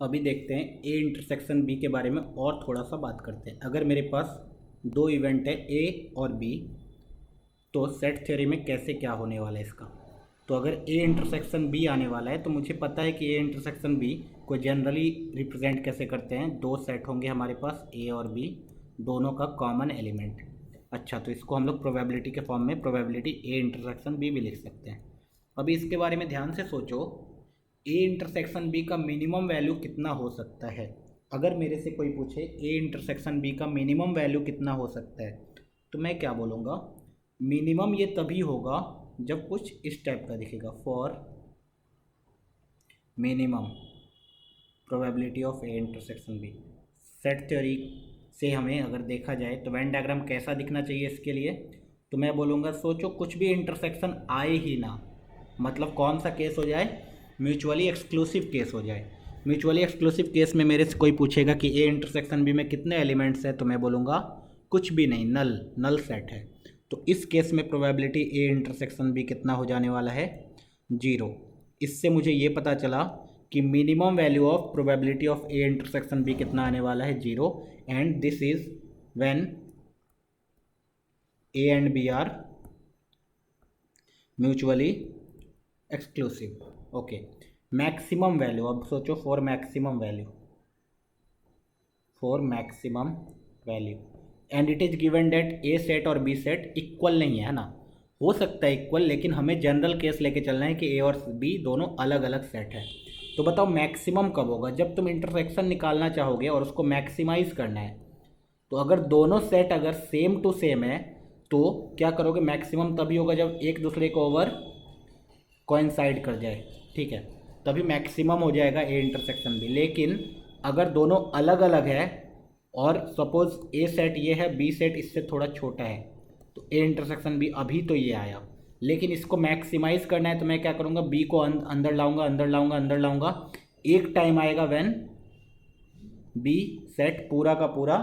अभी देखते हैं ए इंटरसेक्शन बी के बारे में और थोड़ा सा बात करते हैं। अगर मेरे पास दो इवेंट है ए और बी, तो सेट थ्योरी में कैसे क्या होने वाला है इसका। तो अगर ए इंटरसेक्शन बी आने वाला है तो मुझे पता है कि ए इंटरसेक्शन बी को जनरली रिप्रेजेंट कैसे करते हैं। दो सेट होंगे हमारे पास ए और बी, दोनों का कॉमन एलिमेंट। अच्छा, तो इसको हम लोग प्रोबेबिलिटी के फॉर्म में प्रोबेबिलिटी ए इंटरसेक्शन बी भी लिख सकते हैं। अभी इसके बारे में ध्यान से सोचो, ए इंटरसेक्शन बी का मिनिमम वैल्यू कितना हो सकता है। अगर मेरे से कोई पूछे ए इंटरसेक्शन बी का मिनिमम वैल्यू कितना हो सकता है, तो मैं क्या बोलूँगा, मिनिमम ये तभी होगा जब कुछ इस टाइप का दिखेगा, for minimum probability of A intersection B. Set theory से हमें अगर देखा जाए तो वेन डायग्राम कैसा दिखना चाहिए इसके लिए, तो मैं बोलूँगा सोचो कुछ भी इंटरसेक्शन आए ही ना, मतलब कौन सा केस हो जाए, म्यूचुअली एक्सक्लूसिव केस हो जाए। म्यूचुअली एक्सक्लूसिव केस में मेरे से कोई पूछेगा कि ए इंटरसेक्शन बी में कितने एलिमेंट्स हैं, तो मैं बोलूँगा कुछ भी नहीं, नल सेट है। तो इस केस में प्रोबेबिलिटी ए इंटरसेक्शन बी कितना हो जाने वाला है, 0। इससे मुझे ये पता चला कि minimum value of probability of A intersection B कितना आने वाला है, 0। And this is when A and B are mutually exclusive. Okay, maximum value, अब सोचो for maximum value and it is given that A set और B set equal नहीं है ना। हो सकता है इक्वल, लेकिन हमें जनरल केस लेके चलना है कि ए और बी दोनों अलग अलग सेट है। तो बताओ मैक्सिमम कब होगा, जब तुम इंटरसेक्शन निकालना चाहोगे और उसको मैक्सिमाइज करना है। तो अगर दोनों सेट अगर सेम टू सेम है तो क्या करोगे, मैक्सिमम तभी होगा जब एक दूसरे को ओवर कोइंसाइड कर जाए, ठीक है, तभी मैक्सिमम हो जाएगा ए इंटरसेक्शन बी। लेकिन अगर दोनों अलग अलग है और सपोज ए सेट ये है, बी सेट इससे थोड़ा छोटा है, तो ए इंटरसेक्शन बी अभी तो ये आया, लेकिन इसको मैक्सिमाइज करना है तो मैं क्या करूँगा, बी को अंदर लाऊंगा। एक टाइम आएगा व्हेन बी सेट पूरा का पूरा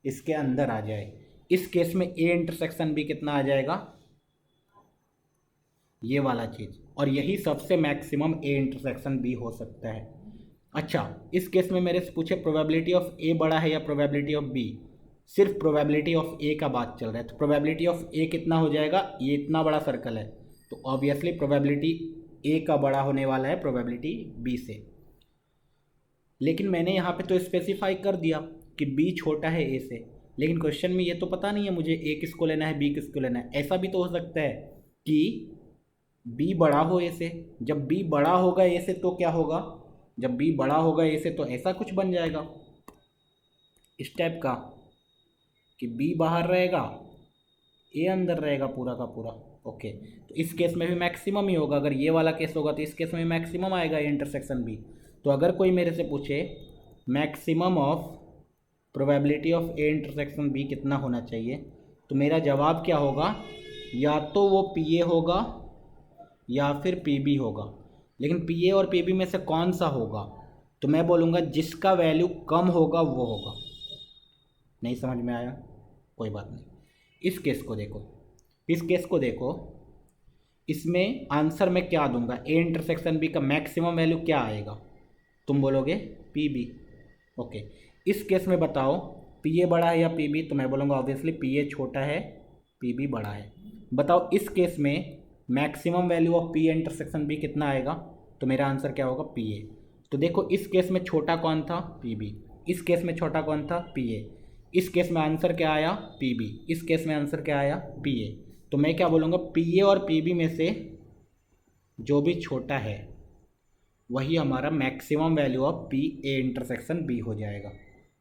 इसके अंदर आ जाए। इस केस में ए इंटरसेक्शन बी कितना आ जाएगा, ये वाला चीज़, और यही सबसे मैक्सिमम ए इंटरसेक्शन बी हो सकता है। अच्छा, इस केस में मेरे से पूछे प्रोबेबिलिटी ऑफ ए बड़ा है या प्रोबेबिलिटी ऑफ बी, सिर्फ प्रोबेबिलिटी ऑफ ए का बात चल रहा है, तो प्रोबेबिलिटी ऑफ ए कितना हो जाएगा, ये इतना बड़ा सर्कल है, तो ऑब्वियसली प्रोबेबिलिटी ए का बड़ा होने वाला है प्रोबेबिलिटी बी से। लेकिन मैंने यहाँ पे तो स्पेसिफाई कर दिया कि बी छोटा है ए से, लेकिन क्वेश्चन में ये तो पता नहीं है मुझे ए किसको लेना है, बी किसको लेना है। ऐसा भी तो हो सकता है कि बी बड़ा हो ए से, जब बी बड़ा होगा ए से तो क्या होगा, जब बी बड़ा होगा ए से तो ऐसा कुछ बन जाएगा इस टाइप का कि बी बाहर रहेगा, ए अंदर रहेगा पूरा का पूरा। ओके, तो इस केस में भी मैक्सिमम ही होगा। अगर ये वाला केस होगा तो इस केस में मैक्सिमम आएगा ए इंटरसेक्शन बी। तो अगर कोई मेरे से पूछे maximum of probability of A intersection B कितना होना चाहिए, तो मेरा जवाब क्या होगा, या तो वो पी ए होगा या फिर पी बी होगा। लेकिन पी ए और पी बी में से कौन सा होगा, तो मैं बोलूँगा जिसका वैल्यू कम होगा वो होगा। नहीं समझ में आया, कोई बात नहीं। इस केस को देखो, इसमें आंसर मैं क्या दूंगा, ए इंटरसेक्शन बी का मैक्सिमम वैल्यू क्या आएगा, तुम बोलोगे पी बी। ओके, इस केस में बताओ पी ए बड़ा है या पी बी, तो मैं बोलूँगा ऑब्वियसली पी ए छोटा है, पी बी बड़ा है। बताओ इस केस में maximum value of P intersection B कितना आएगा, तो मेरा आंसर क्या होगा, पी ए। तो देखो इस केस में छोटा कौन था, पी बी, इस केस में छोटा कौन था, पी ए। इस केस में आंसर क्या आया, पी बी, इस केस में आंसर क्या आया, पी ए। तो मैं क्या बोलूँगा, पी ए और पी बी में से जो भी छोटा है वही हमारा maximum value of P A intersection B हो जाएगा।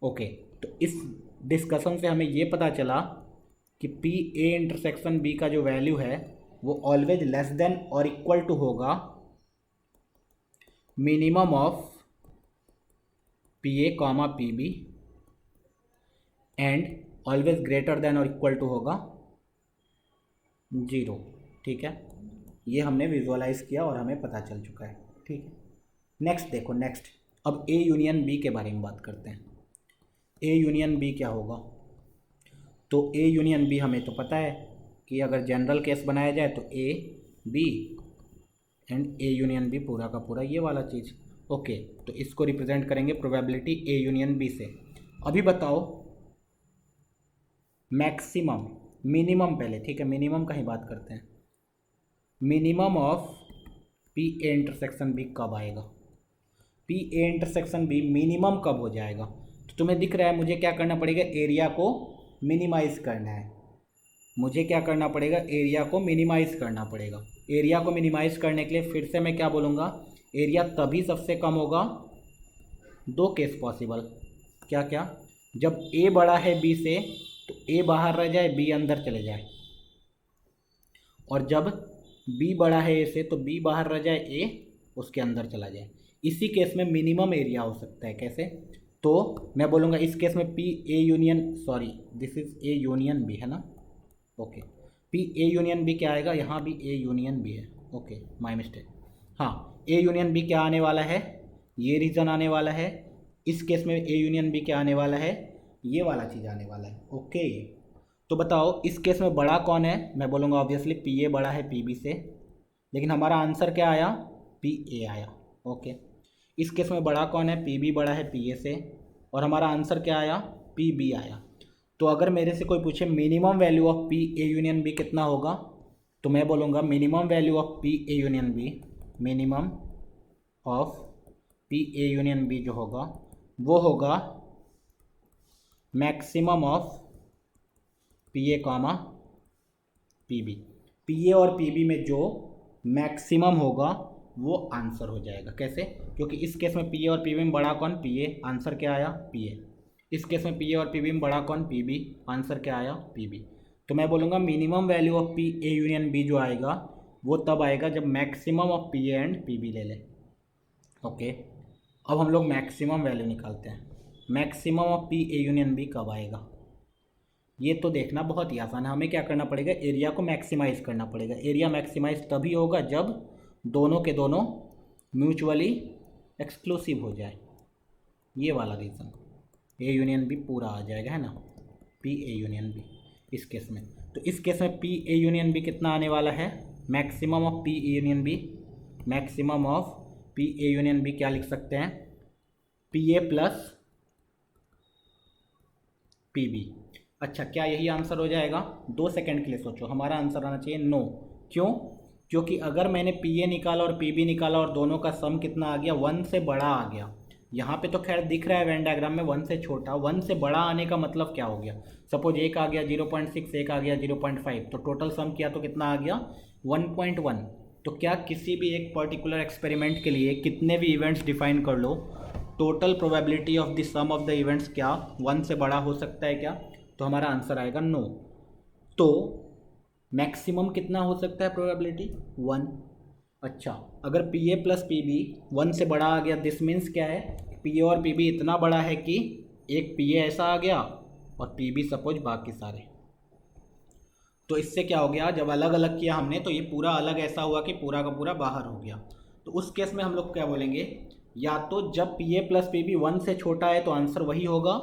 ओके, तो इस डिस्कशन से हमें ये पता चला कि पी ए इंटरसेक्शन बी का जो वैल्यू है वो ऑलवेज लेस देन और इक्वल टू होगा minimum of P A comma P B and always greater than और इक्वल टू होगा 0। ठीक है, ये हमने विजुअलाइज किया और हमें पता चल चुका है। ठीक है, नेक्स्ट देखो, नेक्स्ट अब ए यूनियन बी के बारे में बात करते हैं। ए यूनियन बी क्या होगा, तो ए यूनियन बी हमें तो पता है कि अगर जनरल केस बनाया जाए तो A B and A union B पूरा का पूरा ये वाला चीज़। ओके, तो इसको रिप्रेजेंट करेंगे प्रोबेबिलिटी ए यूनियन बी से। अभी बताओ मैक्सिमम, मिनिमम पहले, ठीक है, मिनिमम का ही बात करते हैं। Minimum of P A intersection B कब आएगा? P A intersection B minimum कब हो जाएगा? तो तुम्हें दिख रहा है मुझे क्या करना पड़ेगा, एरिया को मिनिमाइज करना है। मुझे क्या करना पड़ेगा, एरिया को मिनिमाइज करना पड़ेगा। एरिया को मिनिमाइज करने के लिए फिर से मैं क्या बोलूँगा, एरिया तभी सबसे कम होगा, दो केस पॉसिबल। क्या क्या? जब ए बड़ा है बी से तो ए बाहर रह जाए, बी अंदर चले जाए, और जब बी बड़ा है ए से तो बी बाहर रह जाए, ए उसके अंदर चला जाए। इसी केस में मिनिमम एरिया हो सकता है। कैसे? तो मैं बोलूँगा इस केस में P A union, sorry this is A union B है ना, okay, P A union B क्या आएगा, यहाँ भी ए यूनियन बी है, ओके माय मिस्टेक। हाँ, ए यूनियन बी क्या आने वाला है, ये रीज़न आने वाला है। इस केस में ए यूनियन बी क्या आने वाला है, ये वाला चीज़ आने वाला है, ओके। तो बताओ इस केस में बड़ा कौन है? मैं बोलूँगा ऑब्वियसली पी ए बड़ा है पी बी से, लेकिन हमारा आंसर क्या आया, पी ए आया, ओके। इस केस में बड़ा कौन है, पी बी बड़ा है पी ए से, और हमारा आंसर क्या आया, पी बी आया। तो अगर मेरे से कोई पूछे minimum value of P A union B कितना होगा, तो मैं बोलूँगा minimum value of P A union B, minimum of P A union B जो होगा वो होगा maximum of P A comma P B. P A और पी बी में जो मैक्सिमम होगा वो आंसर हो जाएगा। कैसे? क्योंकि इस केस में पी ए और पी बी में बड़ा कौन, पी ए, आंसर क्या आया, पी ए। इस केस में पी ए और पी बी में बड़ा कौन, पी बी, आंसर क्या आया, पी बी। तो मैं बोलूँगा minimum value of P A union B जो आएगा वो तब आएगा जब maximum of P A and P B ले लें, ओके। अब हम लोग मैक्सिमम वैल्यू निकालते हैं। Maximum of P A union B कब आएगा, ये तो देखना बहुत ही आसान है। हमें क्या करना पड़ेगा, एरिया को मैक्सिमाइज़ करना पड़ेगा। एरिया मैक्सिमाइज तभी होगा जब दोनों के दोनों म्यूचुअली एक्सक्लूसिव हो जाए, ये वाला रीज़न। ए यूनियन बी पूरा आ जाएगा, है ना, पी ए यूनियन बी इस केस में। तो इस केस में पी ए यूनियन बी कितना आने वाला है, maximum of P A union B, maximum of P A union B क्या लिख सकते हैं, P A plus P B. अच्छा, क्या यही आंसर हो जाएगा? 2 सेकंड के लिए सोचो, हमारा आंसर आना चाहिए नो। क्यों? क्योंकि अगर मैंने पी ए निकाला और पी बी निकाला और दोनों का सम कितना आ गया, 1 से बड़ा आ गया। यहाँ पे तो खैर दिख रहा है वेन डायग्राम में 1 से छोटा, 1 से बड़ा आने का मतलब क्या हो गया, सपोज एक आ गया 0.6, एक आ गया 0.5, तो टोटल सम किया तो कितना आ गया, 1.1। तो क्या किसी भी एक पर्टिकुलर एक्सपेरिमेंट के लिए कितने भी इवेंट्स डिफाइन कर लो, total probability of the sum of the events क्या 1 से बड़ा हो सकता है क्या? तो हमारा आंसर आएगा नो। तो मैक्सिमम कितना हो सकता है प्रोबेबिलिटी, 1। अच्छा, अगर P A plus P B 1 से बड़ा आ गया, दिस मीन्स क्या है, पी ए और पी बी इतना बड़ा है कि एक पी ए ऐसा आ गया और पी बी सपोज बाकी सारे। तो इससे क्या हो गया, जब अलग अलग किया हमने तो ये पूरा अलग ऐसा हुआ कि पूरा का पूरा बाहर हो गया। तो उस केस में हम लोग क्या बोलेंगे, या तो जब P A plus P B 1 से छोटा है तो आंसर वही होगा,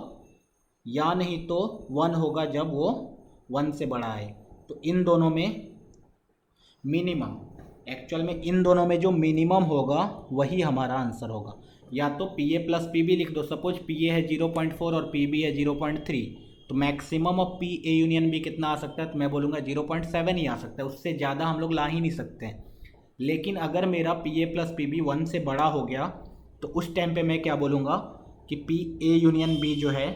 या नहीं तो 1 होगा जब वो 1 से बड़ा है। तो इन दोनों में मिनिमम, एक्चुअल में इन दोनों में जो मिनिमम होगा वही हमारा आंसर होगा। या तो P A plus P B लिख दो, सपोज पी ए है 0.4 और पी बी है 0.3, तो maximum of P A union B कितना आ सकता है, तो मैं बोलूँगा 0.7 ही आ सकता है, उससे ज़्यादा हम लोग ला ही नहीं सकते हैं। लेकिन अगर मेरा P A plus P B 1 से बड़ा हो गया तो उस टाइम पे मैं क्या बोलूँगा कि पी ए यूनियन बी जो है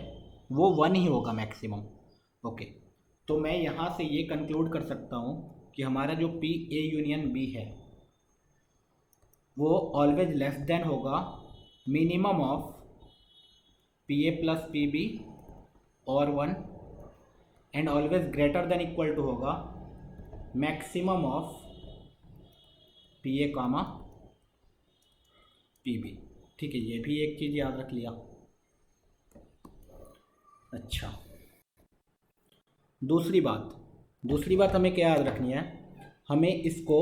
वो 1 ही होगा मैक्सिमम, ओके। तो मैं यहाँ से ये कंक्लूड कर सकता हूँ कि हमारा जो पी ए यूनियन बी है वो ऑलवेज लेस देन होगा minimum of P A plus P B और 1, and always greater than equal to होगा maximum of P A comma P B. ठीक है, ये भी एक चीज़ याद रख लिया। अच्छा, दूसरी बात हमें क्या याद रखनी है, हमें इसको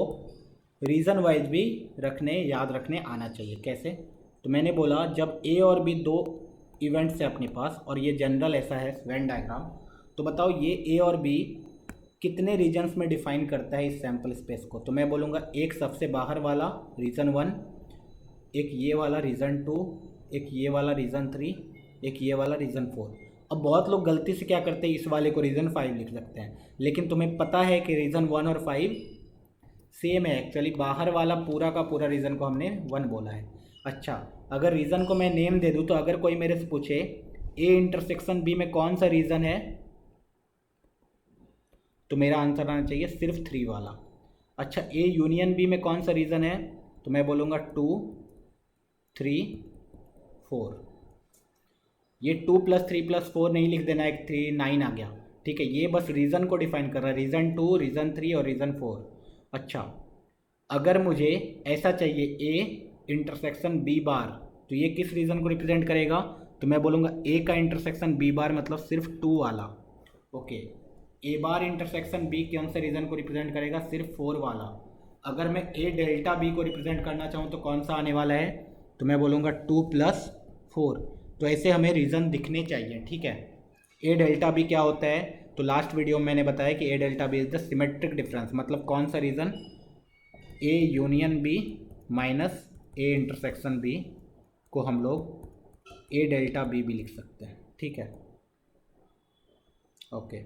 रीज़न वाइज भी याद रखने आना चाहिए। कैसे? तो मैंने बोला जब ए और बी दो इवेंट्स है अपने पास और ये जनरल ऐसा है वेन डायग्राम, तो बताओ ये ए और बी कितने रीजन्स में डिफाइन करता है इस सैम्पल स्पेस को। तो मैं बोलूँगा एक सबसे बाहर वाला रीजन 1, एक ये वाला रीज़न 2, एक ये वाला रीज़न 3, एक ये वाला रीज़न 4। अब बहुत लोग गलती से क्या करते हैं, इस वाले को रीज़न 5 लिख सकते हैं, लेकिन तुम्हें पता है कि रीज़न 1 और 5 सेम है। एक्चुअली बाहर वाला पूरा का पूरा रीज़न को हमने 1 बोला है। अच्छा, अगर रीज़न को मैं नेम दे दूँ तो अगर कोई मेरे से पूछे ए इंटरसेक्शन बी में कौन सा रीज़न है, तो मेरा आंसर आना चाहिए सिर्फ 3 वाला। अच्छा, ए यूनियन बी में कौन सा रीज़न है, तो मैं बोलूँगा 2, 3, 4। ये 2 + 3 + 4 नहीं लिख देना, एक 3 9 आ गया, ठीक है। ये बस रीज़न को डिफाइन कर रहा है, रीज़न 2, रीज़न 3 और रीज़न 4। अच्छा, अगर मुझे ऐसा चाहिए ए इंटरसेक्शन बी बार, तो ये किस रीज़न को रिप्रेजेंट करेगा, तो मैं बोलूँगा ए का इंटरसेक्शन बी बार मतलब सिर्फ 2 वाला। ओके, ए बार इंटरसेक्शन बी कौन से रीज़न को रिप्रेजेंट करेगा, सिर्फ 4 वाला। अगर मैं ए डेल्टा बी को रिप्रेजेंट करना चाहूँ तो कौन सा आने वाला है, तो मैं बोलूँगा 2 + 4। तो ऐसे हमें रीज़न दिखने चाहिए, ठीक है। ए डेल्टा बी क्या होता है, तो लास्ट वीडियो में मैंने बताया कि A delta B is the symmetric difference, मतलब कौन सा region, A union B minus A intersection B को हम लोग ए डेल्टा बी भी लिख सकते हैं, ठीक है। ओके,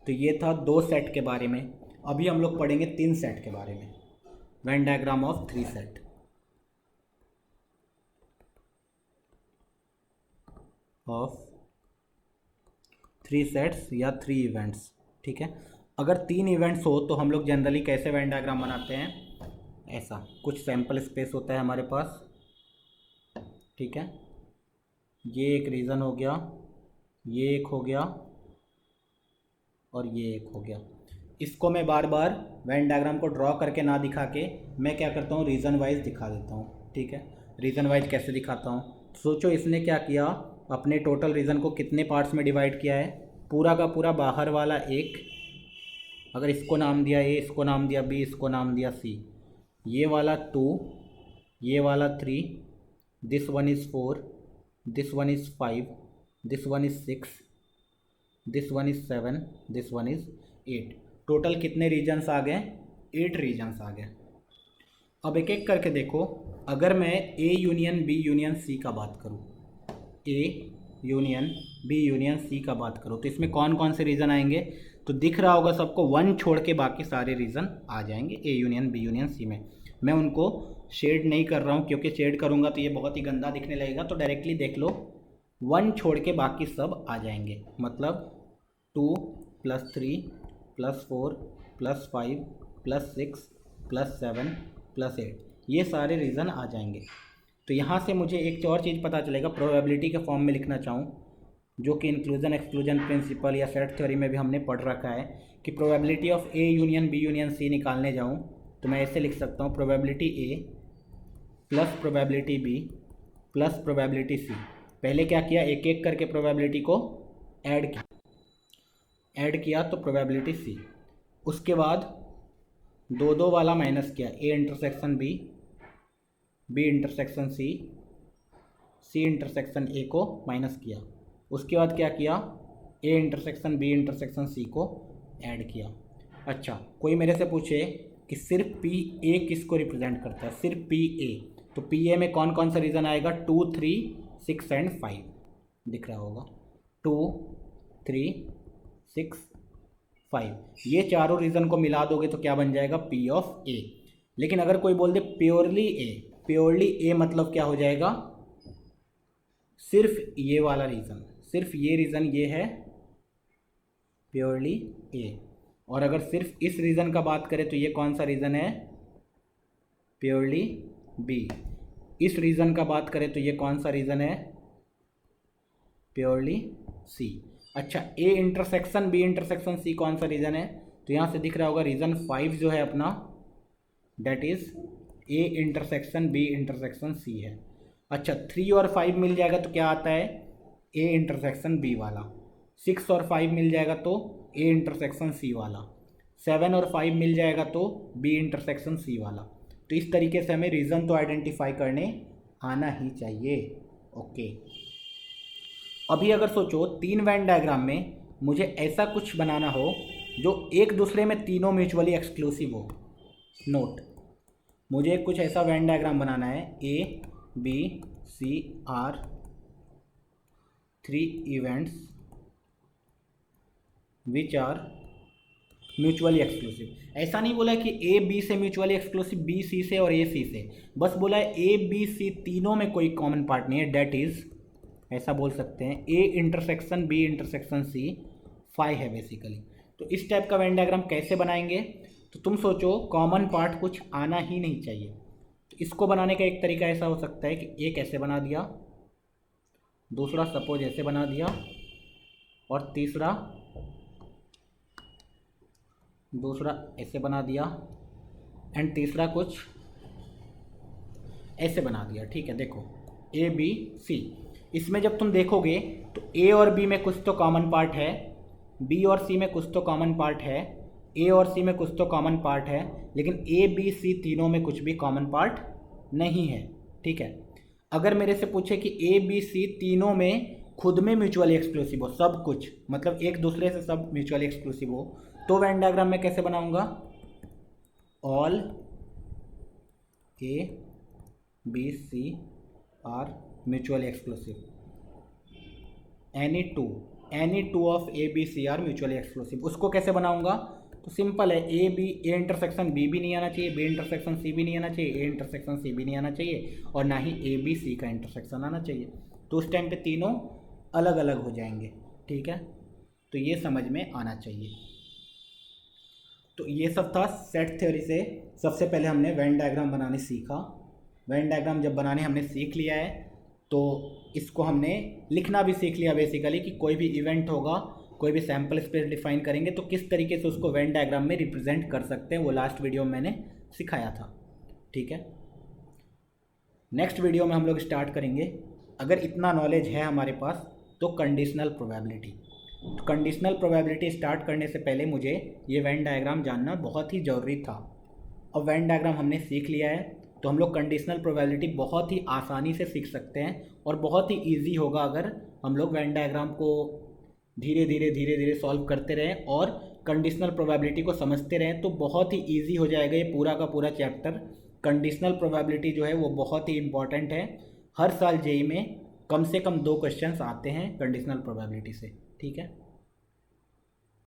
तो ये था 2 सेट के बारे में। अभी हम लोग पढ़ेंगे 3 सेट के बारे में, Venn diagram of 3 set of 3 sets या 3 इवेंट्स, ठीक है। अगर 3 इवेंट्स हो तो हम लोग जनरली कैसे वेन डायग्राम बनाते हैं, ऐसा कुछ सैम्पल स्पेस होता है हमारे पास, ठीक है। ये एक रीज़न हो गया, ये एक हो गया और ये एक हो गया। इसको मैं बार बार वेन डायग्राम को ड्रॉ करके ना दिखा के मैं क्या करता हूँ, रीज़न वाइज दिखा देता हूँ, ठीक है। रीज़न वाइज कैसे दिखाता हूँ, सोचो इसने क्या किया, अपने टोटल रीज़न को कितने पार्ट्स में डिवाइड किया है, पूरा का पूरा बाहर वाला एक, अगर इसको नाम दिया ए, इसको नाम दिया बी, इसको नाम दिया सी, ये वाला 2, ये वाला 3, this one is 4, this one is 5, this one is 6, this one is 7, this one is 8। Total कितने रीजन्स आ गए, 8 रीजन्स आ गए। अब एक एक करके देखो, अगर मैं A union B union C का बात करूँ, A union B union C का बात करो, तो इसमें कौन कौन से रीज़न आएंगे, तो दिख रहा होगा सबको, 1 छोड़ के बाकी सारे रीज़न आ जाएंगे A union B union C में। मैं उनको शेड नहीं कर रहा हूँ क्योंकि शेड करूँगा तो ये बहुत ही गंदा दिखने लगेगा, तो डायरेक्टली देख लो, 1 छोड़ के बाकी सब आ जाएंगे, मतलब 2 + 3 + 4 + 5 + 6 + 7 + 8, ये सारे रीज़न आ जाएंगे। तो यहाँ से मुझे एक और चीज़ पता चलेगा, प्रोबेबिलिटी के फॉर्म में लिखना चाहूँ, जो कि इंक्लूजन एक्सक्लूजन प्रिंसिपल या सेट थ्योरी में भी हमने पढ़ रखा है, कि probability of A union B union C निकालने जाऊँ तो मैं ऐसे लिख सकता हूँ, probability A + probability B + probability C. पहले क्या किया, एक एक करके प्रोबेबिलिटी को ऐड किया तो प्रोबेबिलिटी सी, उसके बाद 2 वाला माइनस किया, A intersection B, B intersection C, C intersection A को माइनस किया, उसके बाद क्या किया, A intersection B intersection C को ऐड किया। अच्छा, कोई मेरे से पूछे कि सिर्फ पी ए किसको रिप्रेजेंट करता है, सिर्फ पी ए, तो पी ए में कौन कौन सा रीज़न आएगा, 2, 3, 6 एंड 5 दिख रहा होगा, 2, 3, 6, 5, ये चारों रीज़न को मिला दोगे तो क्या बन जाएगा, पी ऑफ ए। लेकिन अगर कोई बोल दे प्योरली ए, प्योरली ए मतलब क्या हो जाएगा, सिर्फ ये वाला रीज़न, सिर्फ ये रीज़न ये है प्योरली ए, और अगर सिर्फ इस रीज़न का बात करें तो ये कौन सा रीज़न है, प्योरली बी। इस रीज़न का बात करें तो ये कौन सा रीज़न है, प्योरली सी। अच्छा, A intersection B intersection C कौन सा रीज़न है, तो यहाँ से दिख रहा होगा रीज़न 5 जो है अपना, that is A intersection B intersection C है। अच्छा, 3 और 5 मिल जाएगा तो क्या आता है, ए इंटरसेक्शन बी वाला, 6 और 5 मिल जाएगा तो ए इंटरसेक्शन सी वाला, 7 और 5 मिल जाएगा तो बी इंटरसेक्शन सी वाला। तो इस तरीके से हमें रीज़न तो आइडेंटिफाई करने आना ही चाहिए। ओके, अभी अगर सोचो 3 वेन डायग्राम में मुझे ऐसा कुछ बनाना हो जो एक दूसरे में तीनों म्यूचुअली एक्सक्लूसिव हो, नोट, मुझे कुछ ऐसा वेन डायग्राम बनाना है, A B C are 3 events which are mutually exclusive. ऐसा नहीं बोला कि ए बी से म्यूचुअली एक्सक्लूसिव, बी सी से और ए सी से, बस बोला है ए बी सी तीनों में कोई कॉमन पार्ट नहीं है, डेट इज, ऐसा बोल सकते हैं, A intersection B intersection C 5 है बेसिकली। तो इस टाइप का वेन डायग्राम कैसे बनाएंगे, तो तुम सोचो कॉमन पार्ट कुछ आना ही नहीं चाहिए। तो इसको बनाने का एक तरीका ऐसा हो सकता है कि एक ऐसे बना दिया, दूसरा सपोज ऐसे बना दिया, और तीसरा ऐसे बना दिया, एंड तीसरा कुछ ऐसे बना दिया। ठीक है, देखो ए बी सी, इसमें जब तुम देखोगे तो ए और बी में कुछ तो कॉमन पार्ट है, बी और सी में कुछ तो कॉमन पार्ट है, ए और सी में कुछ तो कॉमन पार्ट है, लेकिन ए बी सी तीनों में कुछ भी कॉमन पार्ट नहीं है। ठीक है, अगर मेरे से पूछे कि ए बी सी तीनों में खुद में म्यूचुअली एक्सक्लूसिव हो, सब कुछ मतलब एक दूसरे से सब म्यूचुअली एक्सक्लूसिव हो, तो वेन डायग्राम में कैसे बनाऊंगा, all A B C are mutually exclusive, any two of A B C are mutually exclusive. उसको कैसे बनाऊंगा, तो सिंपल है, ए इंटरसेक्शन बी भी नहीं आना चाहिए, बी इंटरसेक्शन सी भी नहीं आना चाहिए, ए इंटरसेक्शन सी भी नहीं आना चाहिए, और ना ही ए बी सी का इंटरसेक्शन आना चाहिए। तो उस टाइम पे तीनों अलग अलग हो जाएंगे। ठीक है, तो ये समझ में आना चाहिए। तो ये सब था सेट थ्योरी से। सबसे पहले हमने वेन डायग्राम बनाने सीखा। वेन डायग्राम जब बनाने हमने सीख लिया है तो इसको हमने लिखना भी सीख लिया बेसिकली, कि कोई भी इवेंट होगा, कोई भी सैम्पल स्पेस डिफाइन करेंगे तो किस तरीके से उसको वेन डायग्राम में रिप्रेजेंट कर सकते हैं, वो लास्ट वीडियो में मैंने सिखाया था। ठीक है, नेक्स्ट वीडियो में हम लोग स्टार्ट करेंगे, अगर इतना नॉलेज है हमारे पास, तो कंडीशनल प्रोबेबिलिटी। तो कंडीशनल प्रोबेबिलिटी स्टार्ट करने से पहले मुझे ये वेन डायग्राम जानना बहुत ही ज़रूरी था। अब वेन डायग्राम हमने सीख लिया है तो हम लोग कंडीशनल प्रोबेबिलिटी बहुत ही आसानी से सीख सकते हैं, और बहुत ही ईजी होगा अगर हम लोग वेन डायग्राम को धीरे धीरे सॉल्व करते रहें और कंडीशनल प्रोबेबिलिटी को समझते रहें, तो बहुत ही ईजी हो जाएगा ये पूरा का पूरा चैप्टर। कंडीशनल प्रोबेबिलिटी जो है वो बहुत ही इंपॉर्टेंट है। हर साल जेईई में कम से कम 2 क्वेश्चंस आते हैं कंडीशनल प्रोबेबिलिटी से। ठीक है।